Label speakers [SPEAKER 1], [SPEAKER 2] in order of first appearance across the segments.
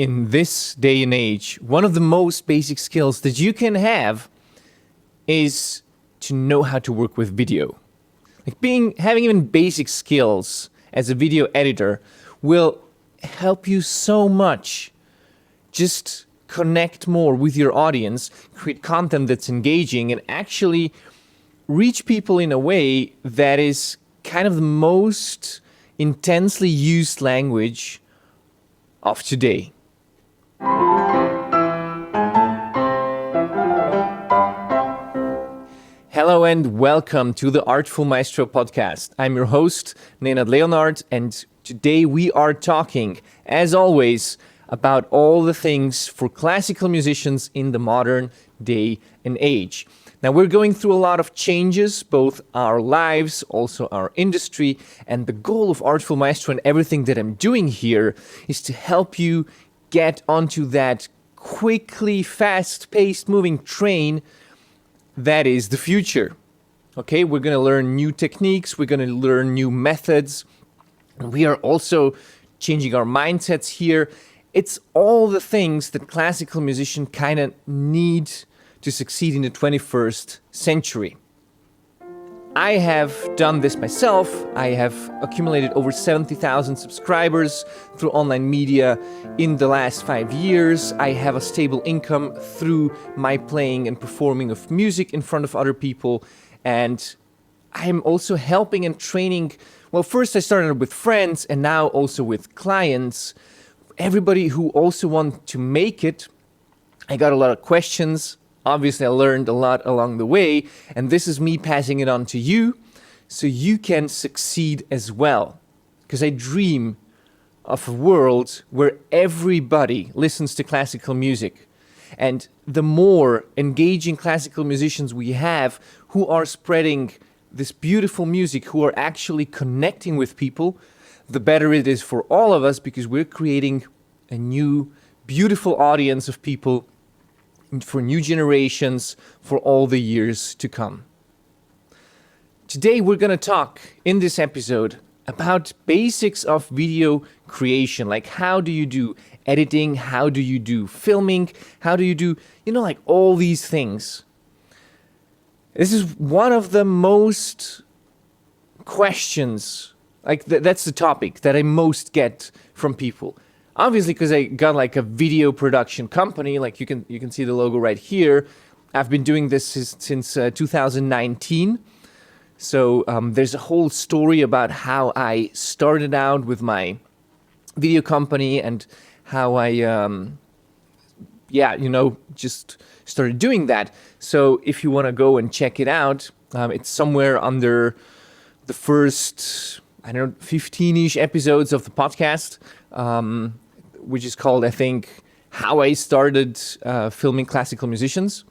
[SPEAKER 1] in this day and age, one of the most basic skills that you can have is to know how to work with video. Having even basic skills as a video editor will help you so much. Just connect more with your audience, create content that's engaging, and actually reach people in a way that is kind of the most intensely used language of today. Hello and welcome to the Artful Maestro Podcast. I'm your host, Nenad Leonart, and today we are talking, as always, about all the things for classical musicians in the modern day and age. Now, we're going through a lot of changes, both our lives, also our industry, and the goal of Artful Maestro and everything that I'm doing here is to help you get onto that quickly, fast-paced moving train that is the future. Okay, we're going to learn new techniques, we're going to learn new methods, and we are also changing our mindsets here. It's all the things that classical musicians kind of need to succeed in the 21st century. I have done this myself. I have accumulated over 70,000 subscribers through online media in the last 5 years. I have a stable income through my playing and performing of music in front of other people. And I'm also helping and training. Well, first I started with friends and now also with clients. Everybody who also want to make it. I got a lot of questions. Obviously, I learned a lot along the way, and this is me passing it on to you so you can succeed as well. Because I dream of a world where everybody listens to classical music. And the more engaging classical musicians we have who are spreading this beautiful music, who are actually connecting with people, the better it is for all of us because we're creating a new, beautiful audience of people for new generations, for all the years to come. Today we're going to talk in this episode about basics of video creation, like how do you do editing, how do you do filming, how do you do, like all these things. This is one of the most questions, that's the topic that I most get from people. Obviously, because I got like a video production company, like you can see the logo right here. I've been doing this since 2019. So there's a whole story about how I started out with my video company and how I, just started doing that. So if you want to go and check it out, it's somewhere under the first, 15-ish episodes of the podcast. Which is called, I think, How I Started Filming Classical Musicians.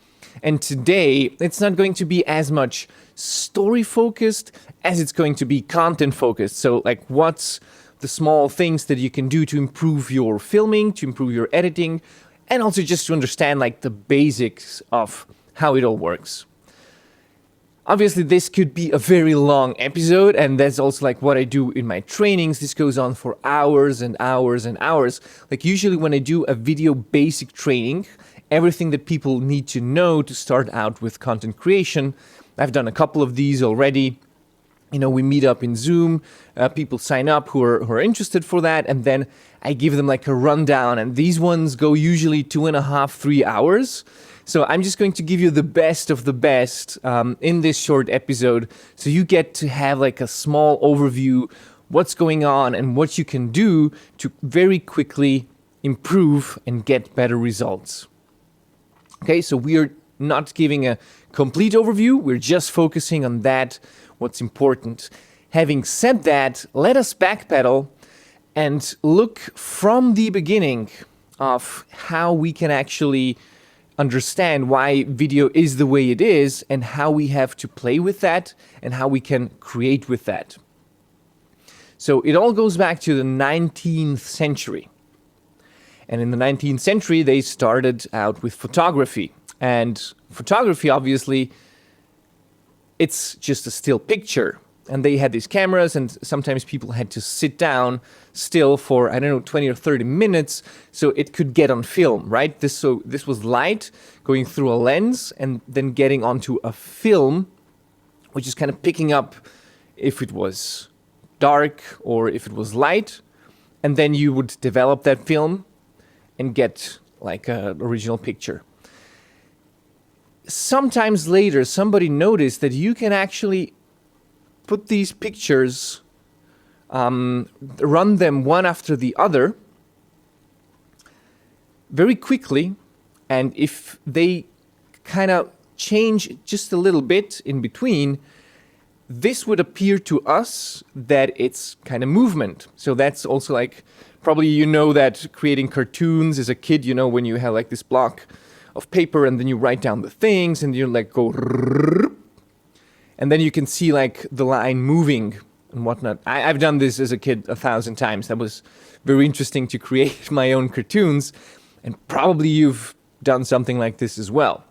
[SPEAKER 1] And today, it's not going to be as much story-focused as it's going to be content-focused. So, what's the small things that you can do to improve your filming, to improve your editing, and also just to understand, the basics of how it all works. Obviously, this could be a very long episode, and that's also what I do in my trainings. This goes on for hours and hours and hours. Usually when I do a video basic training, everything that people need to know to start out with content creation, I've done a couple of these already. We meet up in Zoom, people sign up who are interested for that, and then I give them a rundown, and these ones go usually 2.5, 3 hours. So I'm just going to give you the best of the best in this short episode so you get to have a small overview what's going on and what you can do to very quickly improve and get better results. Okay, so we are not giving a complete overview, we're just focusing on what's important. Having said that, let us backpedal and look from the beginning of how we can actually understand why video is the way it is and how we have to play with that and how we can create with that. So it all goes back to the 19th century. And in the 19th century, they started out with photography. And photography, obviously, it's just a still picture. and they had these cameras, and sometimes people had to sit down still for, 20 or 30 minutes so it could get on film, right? This was light going through a lens and then getting onto a film, which is kind of picking up if it was dark or if it was light, and then you would develop that film and get like an original picture. Sometimes later, somebody noticed that you can actually put these pictures, run them one after the other very quickly, and if they kind of change just a little bit in between, this would appear to us that it's kind of movement. So that's also like, probably you know that creating cartoons as a kid, you know, when you have like this block of paper and then you write down the things and you like go, and then you can see like the line moving and whatnot. I've done this as a kid 1,000 times. That was very interesting to create my own cartoons, and probably you've done something like this as well.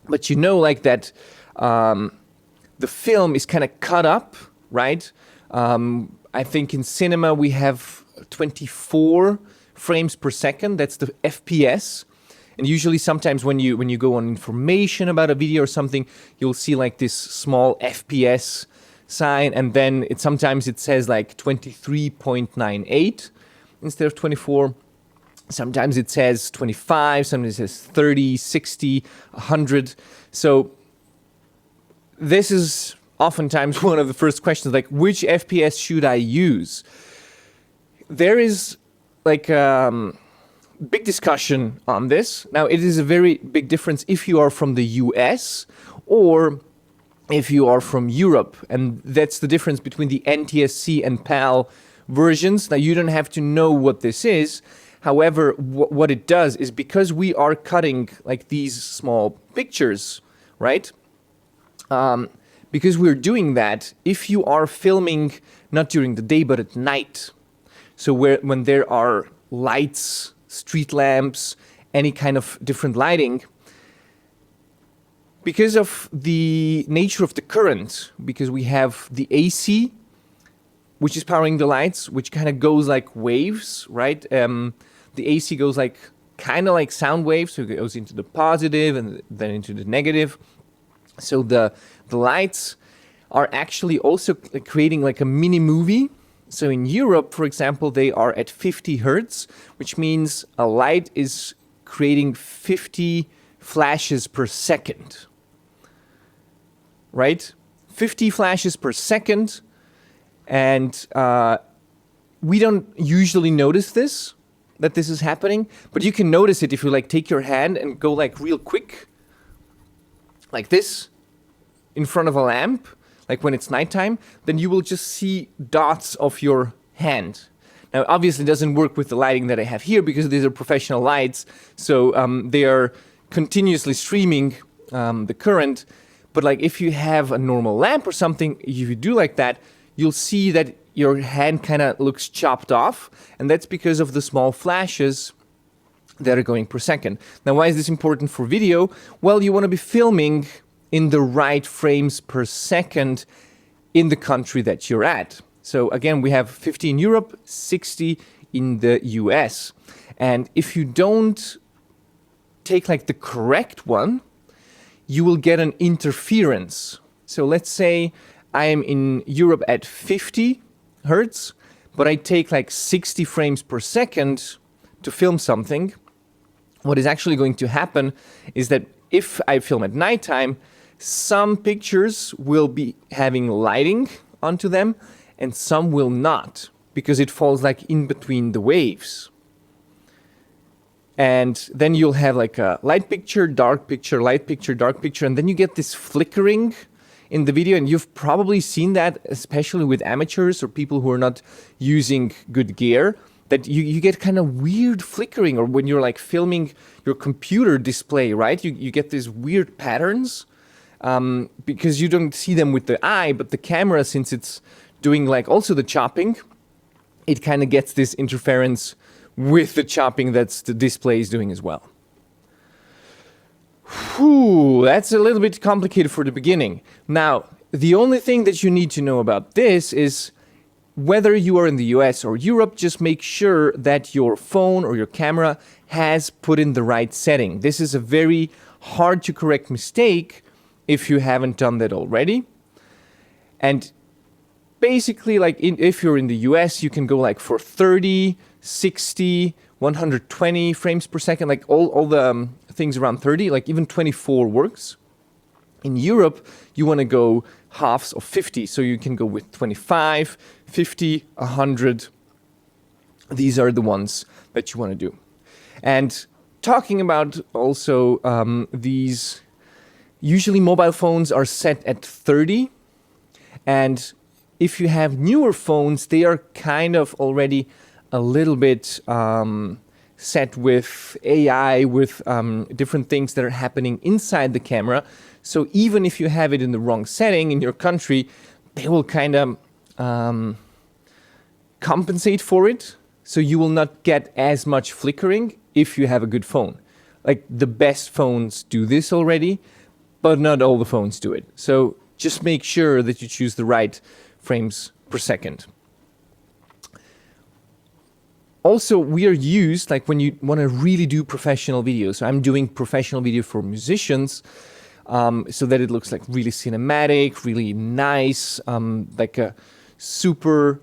[SPEAKER 1] But you know, like that, the film is kind of cut up, right? I think in cinema we have 24 frames per second. That's the FPS. And usually sometimes when you go on information about a video or something, you'll see like this small FPS sign, and then sometimes it says like 23.98 instead of 24. Sometimes it says 25, sometimes it says 30, 60, 100. So this is oftentimes one of the first questions, like which FPS should I use? There is like big discussion on this. Now, it is a very big difference if you are from the US or if you are from Europe. And that's the difference between the NTSC and PAL versions. Now, you don't have to know what this is. However, what it does is, because we are cutting like these small pictures, right? Because we're doing that, if you are filming not during the day but at night, so when there are lights, street lamps, any kind of different lighting, because of the nature of the current, because we have the AC, which is powering the lights, which kind of goes like waves, right? The AC goes like kind of like sound waves, so it goes into the positive and then into the negative. So the lights are actually also creating like a mini movie. So in Europe, for example, they are at 50 hertz, which means a light is creating 50 flashes per second, right? 50 flashes per second. And we don't usually notice that this is happening, but you can notice it if you like take your hand and go like real quick, like this, in front of a lamp, like when it's nighttime, then you will just see dots of your hand. Now, obviously it doesn't work with the lighting that I have here because these are professional lights, so they are continuously streaming the current. But like if you have a normal lamp or something, if you do like that, you'll see that your hand kind of looks chopped off, and that's because of the small flashes that are going per second. Now, why is this important for video? Well, you want to be filming in the right frames per second in the country that you're at. So again, we have 50 in Europe, 60 in the US. And if you don't take like the correct one, you will get an interference. So let's say I am in Europe at 50 hertz, but I take like 60 frames per second to film something. What is actually going to happen is that if I film at nighttime, some pictures will be having lighting onto them and some will not, because it falls like in between the waves. And then you'll have like a light picture, dark picture, light picture, dark picture, and then you get this flickering in the video, and you've probably seen that, especially with amateurs or people who are not using good gear, that you get kind of weird flickering, or when you're like filming your computer display, right? You get these weird patterns because you don't see them with the eye, but the camera, since it's doing like also the chopping, it kind of gets this interference with the chopping that's the display is doing as well. Whew, that's a little bit complicated for the beginning. Now, the only thing that you need to know about this is whether you are in the US or Europe, just make sure that your phone or your camera has put in the right setting. This is a very hard to correct mistake if you haven't done that already. And basically, like if you're in the US, you can go like for 30, 60, 120 frames per second, like all the things around 30, like even 24 works. In Europe, you want to go halves of 50, so you can go with 25, 50, 100. These are the ones that you want to do. And talking about also these, usually mobile phones are set at 30, and if you have newer phones, they are kind of already a little bit set with AI, with different things that are happening inside the camera. So even if you have it in the wrong setting in your country, they will kind of compensate for it. So you will not get as much flickering if you have a good phone. Like the best phones do this already, but not all the phones do it. So just make sure that you choose the right frames per second. Also, we are used, like when you want to really do professional videos. So I'm doing professional video for musicians, so that it looks like really cinematic, really nice, like a super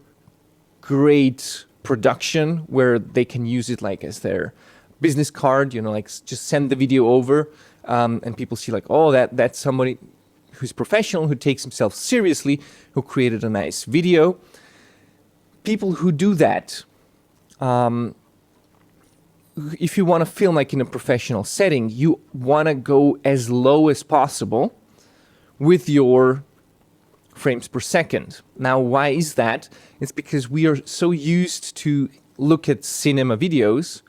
[SPEAKER 1] great production where they can use it like as their business card, like just send the video over, and people see like, oh, that's somebody who's professional, who takes himself seriously, who created a nice video. People who do that, if you want to film like in a professional setting, you want to go as low as possible with your frames per second. Now, why is that? It's because we are so used to look at cinema videos,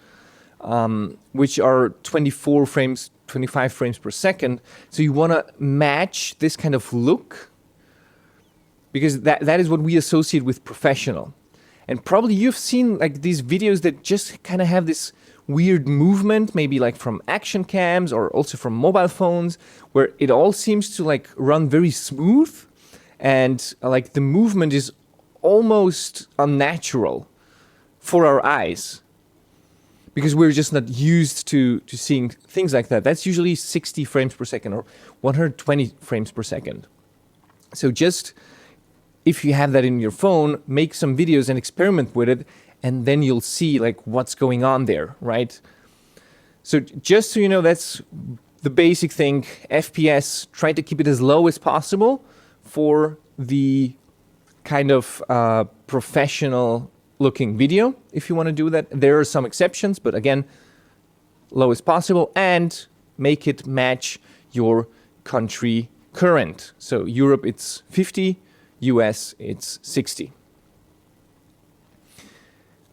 [SPEAKER 1] which are 24 frames, 25 frames per second. So you want to match this kind of look, because that is what we associate with professional. And probably you've seen like these videos that just kind of have this weird movement, maybe like from action cams or also from mobile phones, where it all seems to like run very smooth, and like the movement is almost unnatural for our eyes, because we're just not used to seeing things like that. That's usually 60 frames per second or 120 frames per second. So just, if you have that in your phone, make some videos and experiment with it, and then you'll see like what's going on there, right? So just so you know, that's the basic thing. FPS, try to keep it as low as possible for the kind of professional looking video. If you want to do that, there are some exceptions, but again, low as possible, and make it match your country current. So Europe, it's 50, US, it's 60.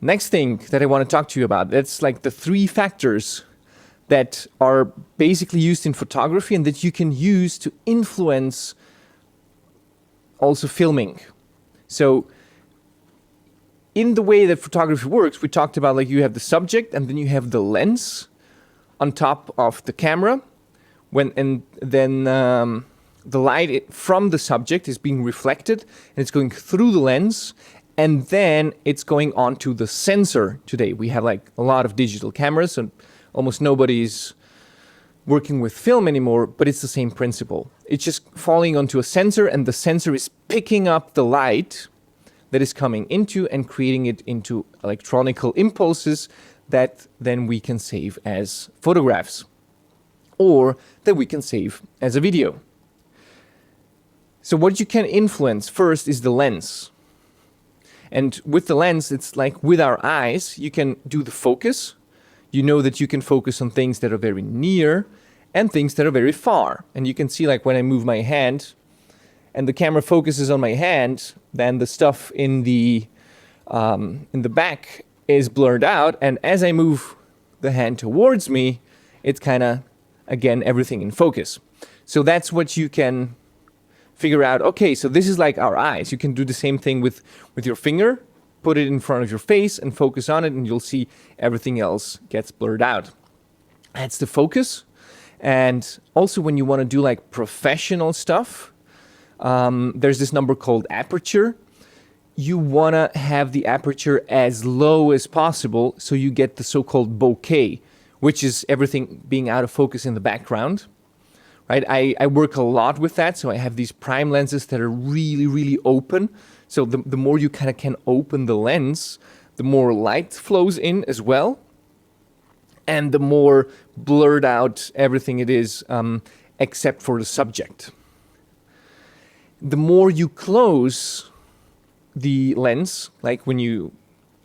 [SPEAKER 1] Next thing that I want to talk to you about, that's like the 3 factors that are basically used in photography and that you can use to influence also filming. So in the way that photography works, we talked about like you have the subject and then you have the lens on top of the camera, and then the light from the subject is being reflected and it's going through the lens, and then it's going onto the sensor. Today we have like a lot of digital cameras and almost nobody's working with film anymore, but it's the same principle. It's just falling onto a sensor, and the sensor is picking up the light that is coming into and creating it into electronical impulses that then we can save as photographs, or that we can save as a video. So what you can influence first is the lens. And with the lens, it's like with our eyes, you can do the focus. You know that you can focus on things that are very near and things that are very far. And you can see like when I move my hand and the camera focuses on my hand, then the stuff in the back is blurred out. And as I move the hand towards me, it's kind of, again, everything in focus. So that's what you can figure out. Okay, so this is like our eyes. You can do the same thing with your finger, put it in front of your face and focus on it, and you'll see everything else gets blurred out. That's the focus. And also when you want to do like professional stuff, there's this number called aperture. You want to have the aperture as low as possible so you get the so-called bokeh, which is everything being out of focus in the background. Right? I work a lot with that, so I have these prime lenses that are really, really open. So the more you kind of can open the lens, the more light flows in as well, and the more blurred out everything it is, except for the subject. The more you close the lens, like when you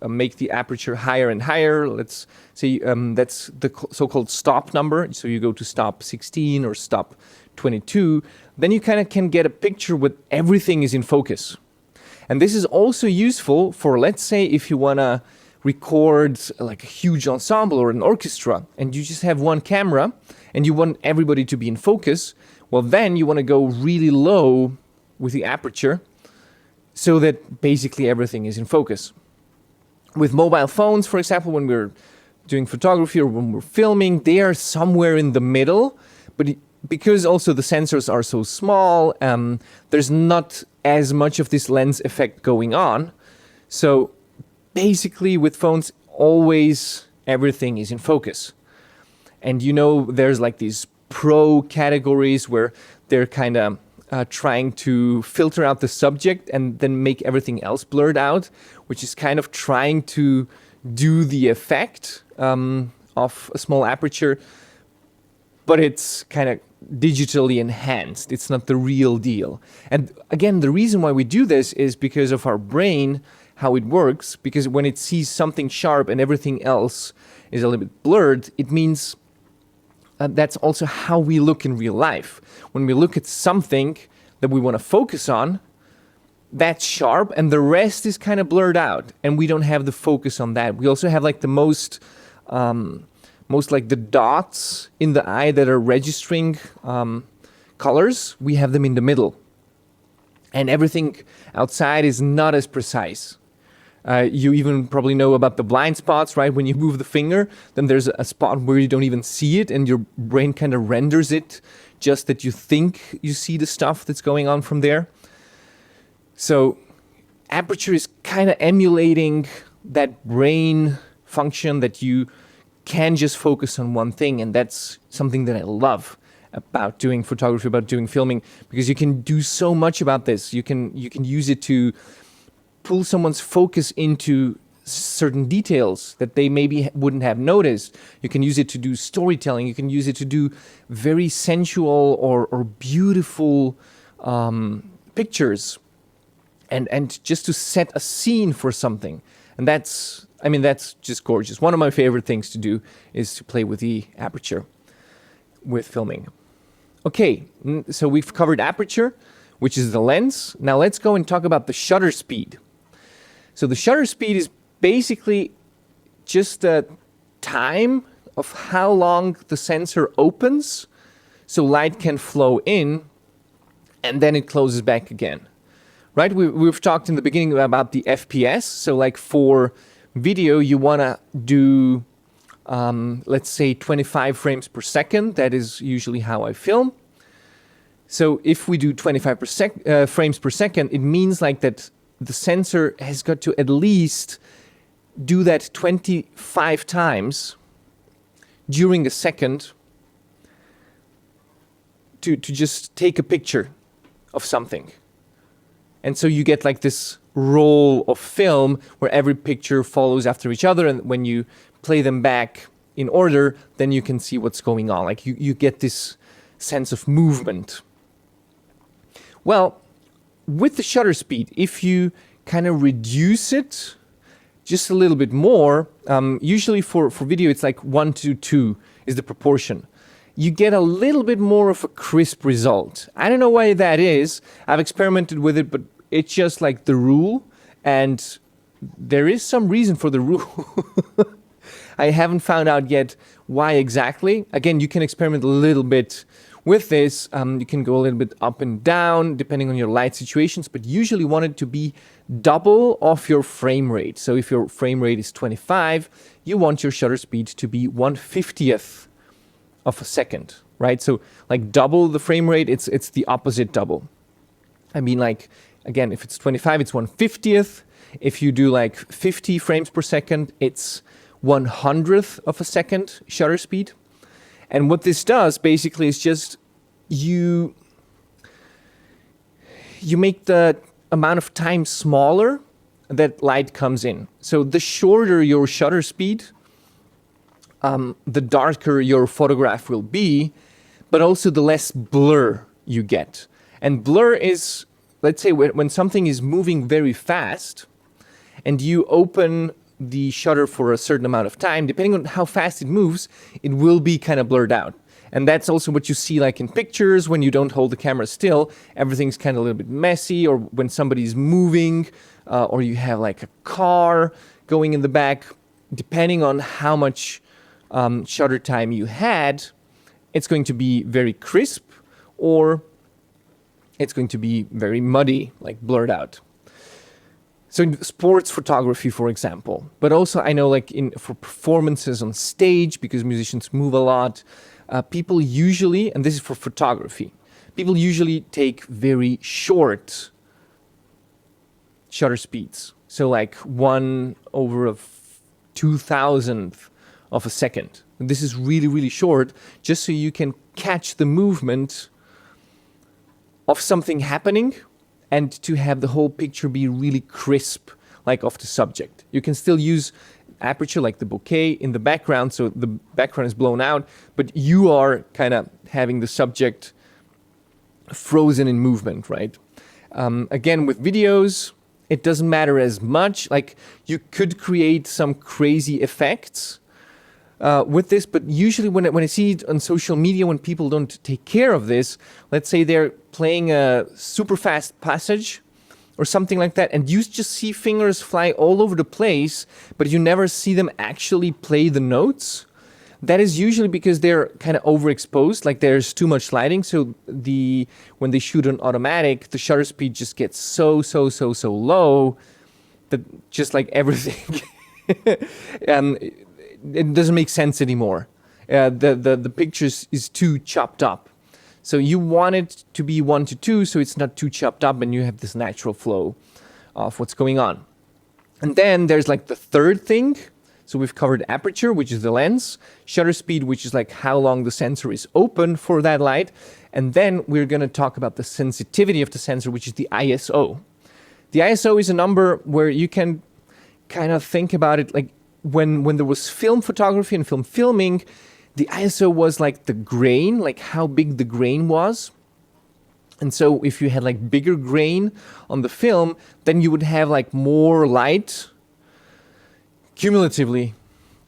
[SPEAKER 1] make the aperture higher and higher, let's say that's the so-called stop number, so you go to stop 16 or stop 22, then you kind of can get a picture where everything is in focus. And this is also useful for, let's say, if you want to record like a huge ensemble or an orchestra and you just have one camera and you want everybody to be in focus, well, then you want to go really low with the aperture so that basically everything is in focus. With mobile phones, for example, when we're doing photography or when we're filming, they are somewhere in the middle, but because also the sensors are so small, there's not as much of this lens effect going on. So basically with phones, always everything is in focus. And there's like these pro categories where they're kind of trying to filter out the subject and then make everything else blurred out, which is kind of trying to do the effect of a small aperture, but it's kind of digitally enhanced. It's not the real deal. And again, the reason why we do this is because of our brain, how it works, because when it sees something sharp and everything else is a little bit blurred, it means that's also how we look in real life. When we look at something that we want to focus on, that's sharp and the rest is kind of blurred out and we don't have the focus on that. We also have like the most like the dots in the eye that are registering colors. We have them in the middle. And everything outside is not as precise. You even probably know about the blind spots, right? When you move the finger, then there's a spot where you don't even see it and your brain kind of renders it just that you think you see the stuff that's going on from there. So aperture is kind of emulating that brain function that you can just focus on one thing. And that's something that I love about doing photography, about doing filming, because you can do so much about this. You can use it to pull someone's focus into certain details that they maybe wouldn't have noticed. You can use it to do storytelling. You can use it to do very sensual or beautiful pictures and just to set a scene for something. And that's just gorgeous. One of my favorite things to do is to play with the aperture with filming. Okay, so we've covered aperture, which is the lens. Now let's go and talk about the shutter speed. So the shutter speed is basically just the time of how long the sensor opens so light can flow in and then it closes back again. Right? We've talked in the beginning about the FPS. So like for video, you want to do, let's say 25 frames per second. That is usually how I film. So if we do 25 frames per second, it means like that the sensor has got to at least do that 25 times during a second to just take a picture of something. And so you get like this roll of film where every picture follows after each other. And when you play them back in order, then you can see what's going on. Like you get this sense of movement. Well, with the shutter speed, if you kind of reduce it just a little bit more, usually for video, it's like 1:2 is the proportion. You get a little bit more of a crisp result. I don't know why that is. I've experimented with it, but it's just like the rule. And there is some reason for the rule. I haven't found out yet why exactly. Again, you can experiment a little bit with this. You can go a little bit up and down depending on your light situations, but usually want it to be double of your frame rate. So if your frame rate is 25, you want your shutter speed to be 1/50th of a second, right? So like double the frame rate, it's the opposite double. I mean, like, again, if it's 25, it's 1/50th. If you do like 50 frames per second, it's 1/100th of a second shutter speed. And what this does basically is just you make the amount of time smaller that light comes in. So the shorter your shutter speed, the darker your photograph will be, but also the less blur you get. And blur is, let's say, when something is moving very fast and you open the shutter for a certain amount of time, depending on how fast it moves, it will be kind of blurred out. And that's also what you see like in pictures when you don't hold the camera still. Everything's kind of a little bit messy, or when somebody's moving, or you have like a car going in the back. Depending on how much shutter time you had, it's going to be very crisp, or it's going to be very muddy, like blurred out. So in sports photography, for example, but also I know like for performances on stage, because musicians move a lot, people usually, and this is for photography, people usually take very short shutter speeds. So like 1/2000th of a second. And this is really, really short, just so you can catch the movement of something happening and to have the whole picture be really crisp, like of the subject. You can still use aperture, like the bokeh, in the background, so the background is blown out, but you are kind of having the subject frozen in movement, right? Again, with videos, it doesn't matter as much. Like, you could create some crazy effects with this, but usually when I see it on social media, when people don't take care of this, let's say they're playing a super fast passage or something like that, and you just see fingers fly all over the place, but you never see them actually play the notes. That is usually because they're kind of overexposed, like there's too much lighting. So when they shoot on automatic, the shutter speed just gets so low that just like everything, it doesn't make sense anymore. The picture is too chopped up. So you want it to be 1:2, so it's not too chopped up, and you have this natural flow of what's going on. And then there's like the third thing. So we've covered aperture, which is the lens, shutter speed, which is like how long the sensor is open for that light. And then we're going to talk about the sensitivity of the sensor, which is the ISO. The ISO is a number where you can kind of think about it like when there was film photography and film filming, the ISO was like the grain, like how big the grain was. And so if you had like bigger grain on the film, then you would have like more light cumulatively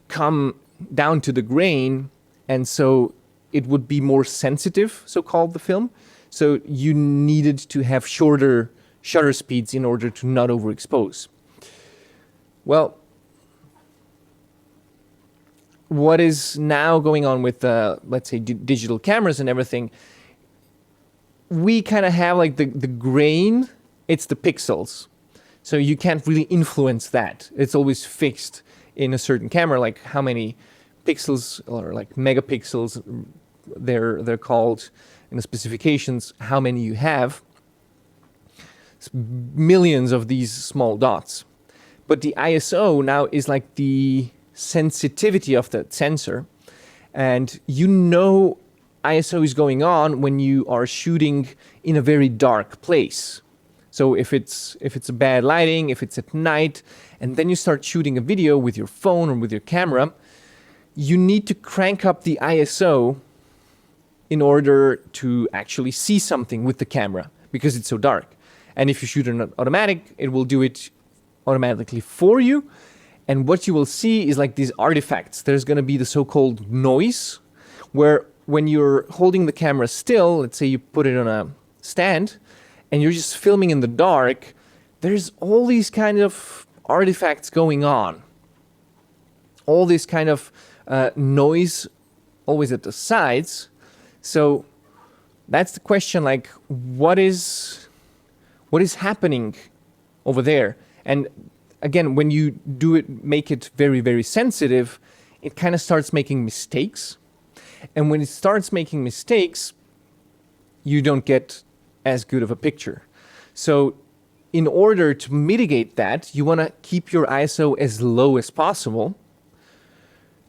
[SPEAKER 1] come down to the grain, and so it would be more sensitive, so-called, the film. So you needed to have shorter shutter speeds in order to not overexpose. Well, what is now going on with, let's say, digital cameras and everything, we kind of have like the grain, it's the pixels. So you can't really influence that. It's always fixed in a certain camera, like how many pixels, or like megapixels, they're called in the specifications, how many you have. It's millions of these small dots. But the ISO now is like the sensitivity of that sensor. And you know ISO is going on when you are shooting in a very dark place. So if it's a bad lighting, if it's at night, and then you start shooting a video with your phone or with your camera, you need to crank up the ISO in order to actually see something with the camera, because it's so dark. And if you shoot an automatic, it will do it automatically for you. And what you will see is like these artifacts. There's going to be the so-called noise, where when you're holding the camera still, let's say you put it on a stand, and you're just filming in the dark, there's all these kind of artifacts going on. All this kind of noise always at the sides. So that's the question, like, what is happening over there? And again, when you do it, make it very, very sensitive, it kind of starts making mistakes. And when it starts making mistakes, you don't get as good of a picture. So in order to mitigate that, you want to keep your ISO as low as possible.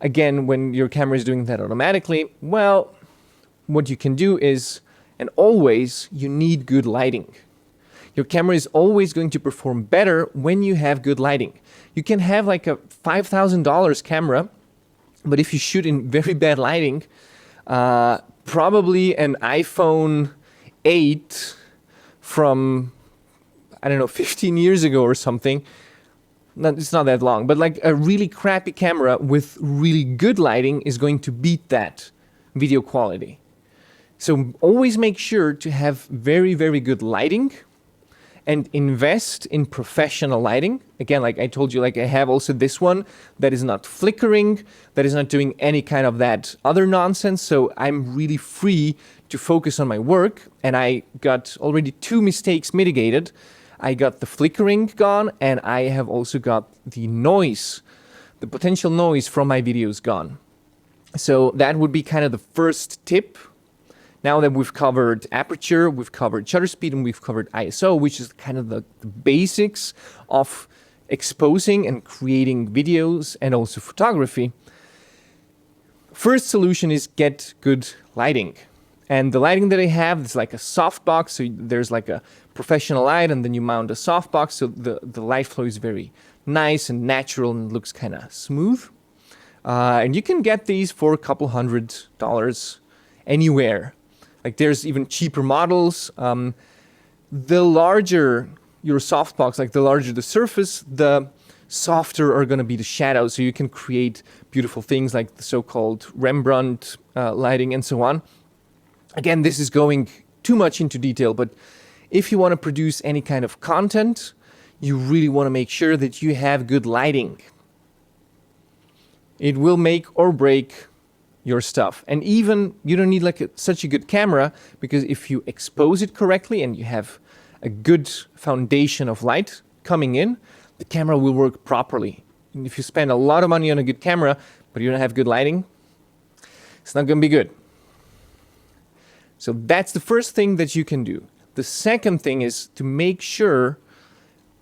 [SPEAKER 1] Again, when your camera is doing that automatically, well, what you can do is, and always, you need good lighting. Your camera is always going to perform better when you have good lighting. You can have like a $5,000 camera, but if you shoot in very bad lighting, probably an iPhone 8 from, 15 years ago or something. It's not that long, but like a really crappy camera with really good lighting is going to beat that video quality. So always make sure to have very, very good lighting and invest in professional lighting. Again, like I told you, like I have also this one that is not flickering, that is not doing any kind of that other nonsense. So I'm really free to focus on my work, and I got already 2 mistakes mitigated. I got the flickering gone, and I have also got the noise, the potential noise from my videos gone. So that would be kind of the first tip. Now that we've covered aperture, we've covered shutter speed, and we've covered ISO, which is kind of the basics of exposing and creating videos and also photography. First solution is get good lighting. And the lighting that I have is like a softbox. So there's like a professional light, and then you mount a softbox. So the light flow is very nice and natural and looks kind of smooth. And you can get these for a couple $100 anywhere. Like there's even cheaper models. The larger your softbox, like the larger the surface, the softer are going to be the shadows. So you can create beautiful things like the so-called Rembrandt lighting and so on. Again, this is going too much into detail, but if you want to produce any kind of content, you really want to make sure that you have good lighting. It will make or break your stuff. And even you don't need like such a good camera, because if you expose it correctly and you have a good foundation of light coming in, the camera will work properly. And if you spend a lot of money on a good camera, but you don't have good lighting, it's not going to be good. So that's the first thing that you can do. The second thing is to make sure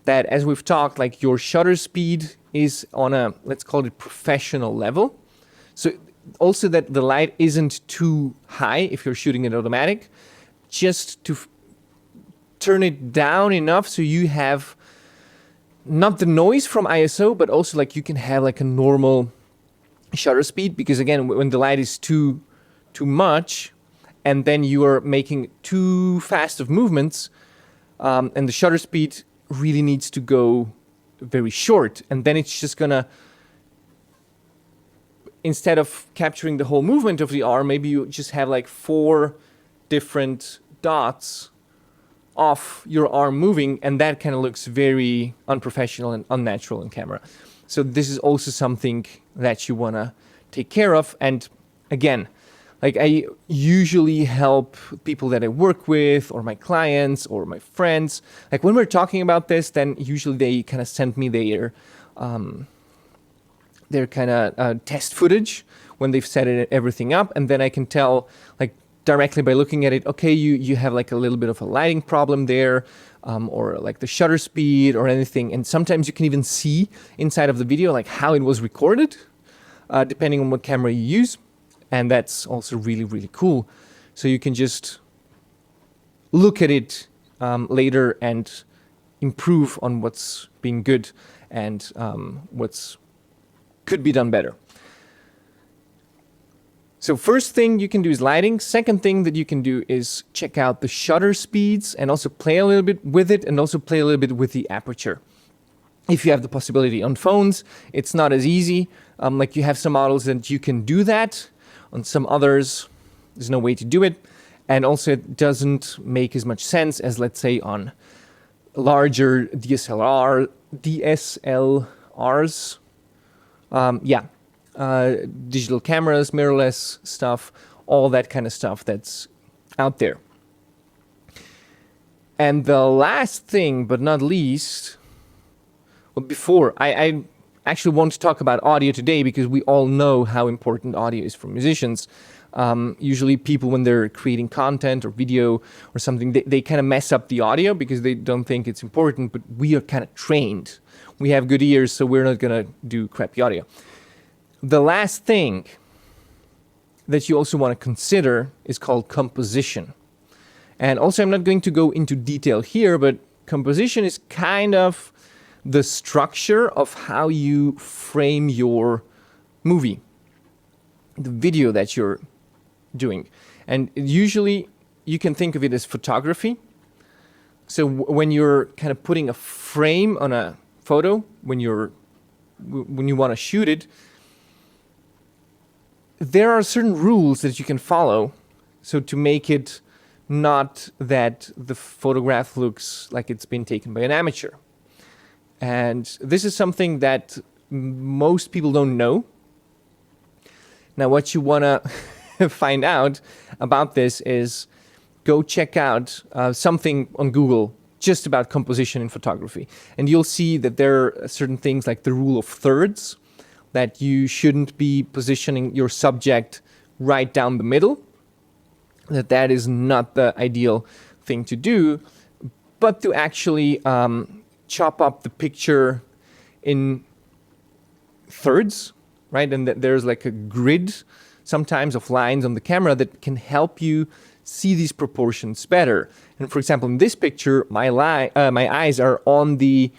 [SPEAKER 1] that, as we've talked, like your shutter speed is on a, let's call it professional level. So also that the light isn't too high if you're shooting it automatic, just to turn it down enough so you have not the noise from ISO, but also like you can have like a normal shutter speed. Because again, when the light is too much, and then you are making too fast of movements, and the shutter speed really needs to go very short. And then it's just gonna, instead of capturing the whole movement of the arm, maybe you just have like 4 different dots of your arm moving, and that kind of looks very unprofessional and unnatural in camera. So this is also something that you wanna take care of. And again, like I usually help people that I work with, or my clients, or my friends. Like when we're talking about this, then usually they kind of send me their kind of test footage when they've set everything up, and then I can tell like directly by looking at it, okay, you have like a little bit of a lighting problem there, or like the shutter speed or anything. And sometimes you can even see inside of the video like how it was recorded, depending on what camera you use. And that's also really, really cool. So you can just look at it later and improve on what's being good and what's could be done better. So first thing you can do is lighting. Second thing that you can do is check out the shutter speeds and also play a little bit with it, and also play a little bit with the aperture. If you have the possibility on phones, it's not as easy. Like you have some models that you can do that. On some others, there's no way to do it. And also it doesn't make as much sense as, let's say, on larger DSLRs, digital cameras, mirrorless stuff, all that kind of stuff that's out there. And the last thing, but not least, well, before I actually want to talk about audio today because we all know how important audio is for musicians. Usually people, when they're creating content or video or something, they kind of mess up the audio because they don't think it's important, but we are kind of trained. We have good ears, so we're not going to do crappy audio. The last thing that you also want to consider is called composition. And also, I'm not going to go into detail here, but composition is kind of the structure of how you frame your movie, the video that you're doing. And usually you can think of it as photography. So when you're kind of putting a frame on a photo, when you want to shoot it, there are certain rules that you can follow. So to make it not that the photograph looks like it's been taken by an amateur. And this is something that most people don't know. Now, what you want to find out about this is go check out something on Google just about composition in photography. And you'll see that there are certain things like the rule of thirds, that you shouldn't be positioning your subject right down the middle, that is not the ideal thing to do, but to actually chop up the picture in thirds, right? And that there's like a grid sometimes of lines on the camera that can help you see these proportions better. And for example, in this picture, my eyes are on the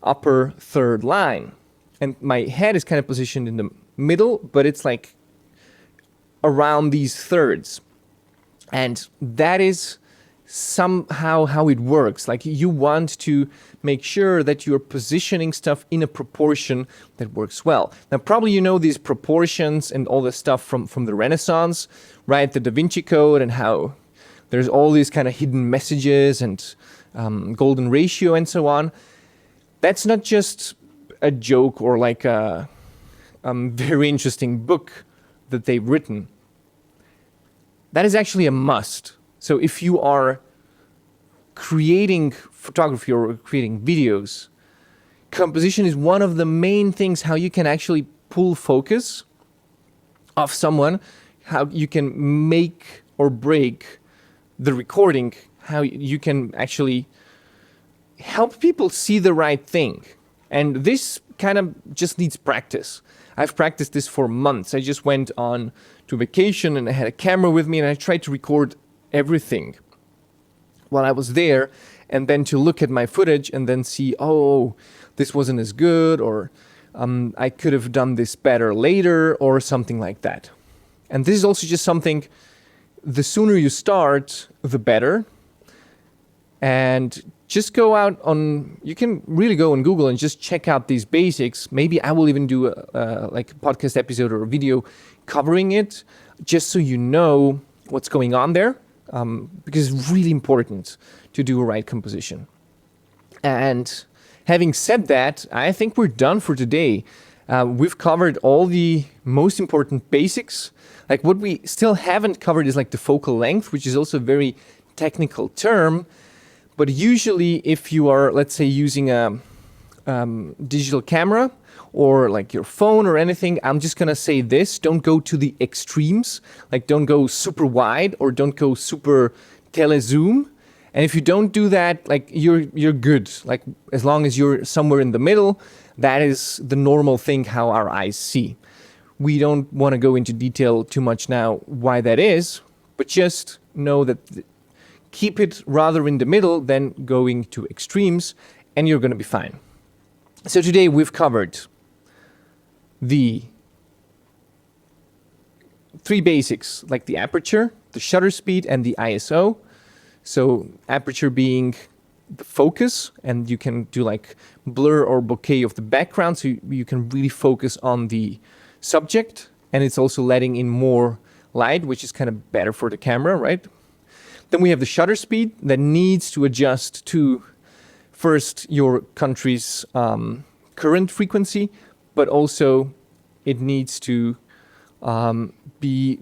[SPEAKER 1] upper third line, and my head is kind of positioned in the middle, but it's like around these thirds. And that is somehow how it works. Like, you want to make sure that you're positioning stuff in a proportion that works well. Now, probably you know these proportions and all this stuff from the Renaissance, right? The Da Vinci Code, and how there's all these kind of hidden messages and golden ratio and so on. That's not just a joke or like a very interesting book that they've written. That is actually a must. So if you are creating photography or creating videos, composition is one of the main things how you can actually pull focus of someone, how you can make or break the recording, how you can actually help people see the right thing. And this kind of just needs practice. I've practiced this for months. I just went on to vacation and I had a camera with me and I tried to record everything while I was there, and then to look at my footage and then see, oh, this wasn't as good, or I could have done this better later, or something like that. And this is also just something, the sooner you start, the better. And just go out on, you can really go on Google and just check out these basics. Maybe I will even do like a podcast episode or a video covering it, just so you know what's going on there, because it's really important to do a right composition. And having said that, I think we're done for today. We've covered all the most important basics. Like, what we still haven't covered is like the focal length, which is also a very technical term. But usually if you are, let's say, using a digital camera or like your phone or anything, I'm just going to say this: don't go to the extremes. Like, don't go super wide or don't go super telezoom. And if you don't do that, like, you're good. Like, as long as you're somewhere in the middle, that is the normal thing how our eyes see. We don't want to go into detail too much now why that is, but just know that keep it rather in the middle than going to extremes, and you're going to be fine. So today we've covered the three basics, like the aperture, the shutter speed, and the ISO. So aperture being the focus, and you can do like blur or bokeh of the background, so you can really focus on the subject, and it's also letting in more light, which is kind of better for the camera, right? Then we have the shutter speed that needs to adjust to first your country's current frequency, but also it needs to be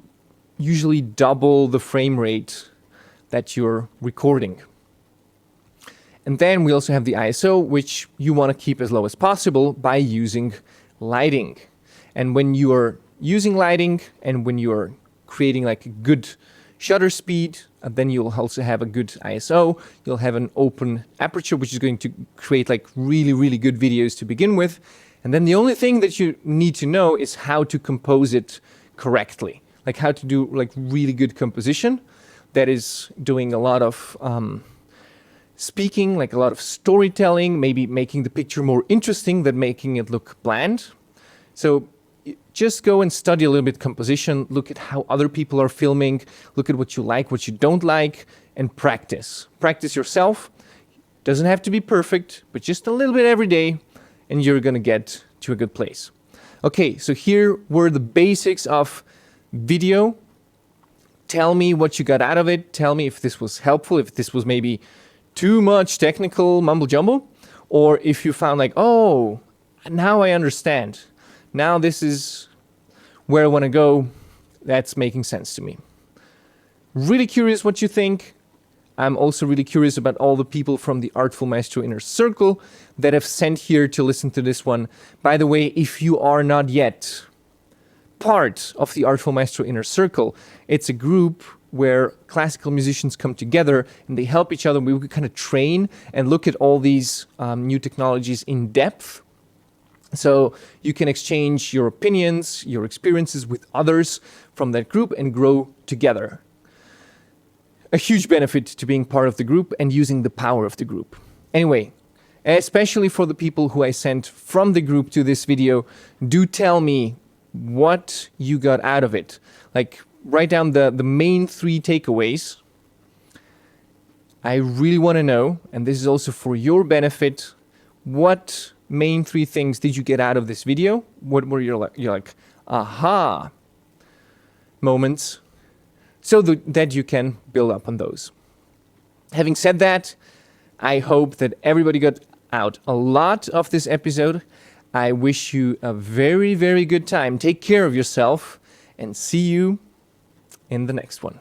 [SPEAKER 1] usually double the frame rate that you're recording. And then we also have the ISO, which you want to keep as low as possible by using lighting. And when you are using lighting and when you are creating like a good shutter speed, then you'll also have a good ISO. You'll have an open aperture, which is going to create like really, really good videos to begin with. And then the only thing that you need to know is how to compose it correctly, like how to do like really good composition. That is doing a lot of speaking, like a lot of storytelling, maybe making the picture more interesting than making it look bland. So just go and study a little bit composition, look at how other people are filming, look at what you like, what you don't like, and practice. Practice yourself. Doesn't have to be perfect, but just a little bit every day, and you're going to get to a good place. Okay, so here were the basics of video. Tell me what you got out of it. Tell me if this was helpful, if this was maybe too much technical mumble jumble, or if you found like, oh, now I understand. Now this is where I want to go. That's making sense to me. Really curious what you think. I'm also really curious about all the people from the Artful Maestro Inner Circle that have sent here to listen to this one. By the way, if you are not yet part of the Artful Maestro Inner Circle, it's a group where classical musicians come together and they help each other. We kind of train and look at all these new technologies in depth. So you can exchange your opinions, your experiences with others from that group and grow together. A huge benefit to being part of the group and using the power of the group. Anyway, especially for the people who I sent from the group to this video, do tell me what you got out of it. Like, write down the main 3 takeaways. I really want to know, and this is also for your benefit, what main 3 things did you get out of this video? What were your like aha moments, so that you can build up on those. Having said that, I hope that everybody got out a lot of this episode. I wish you a very, very good time. Take care of yourself and see you in the next one.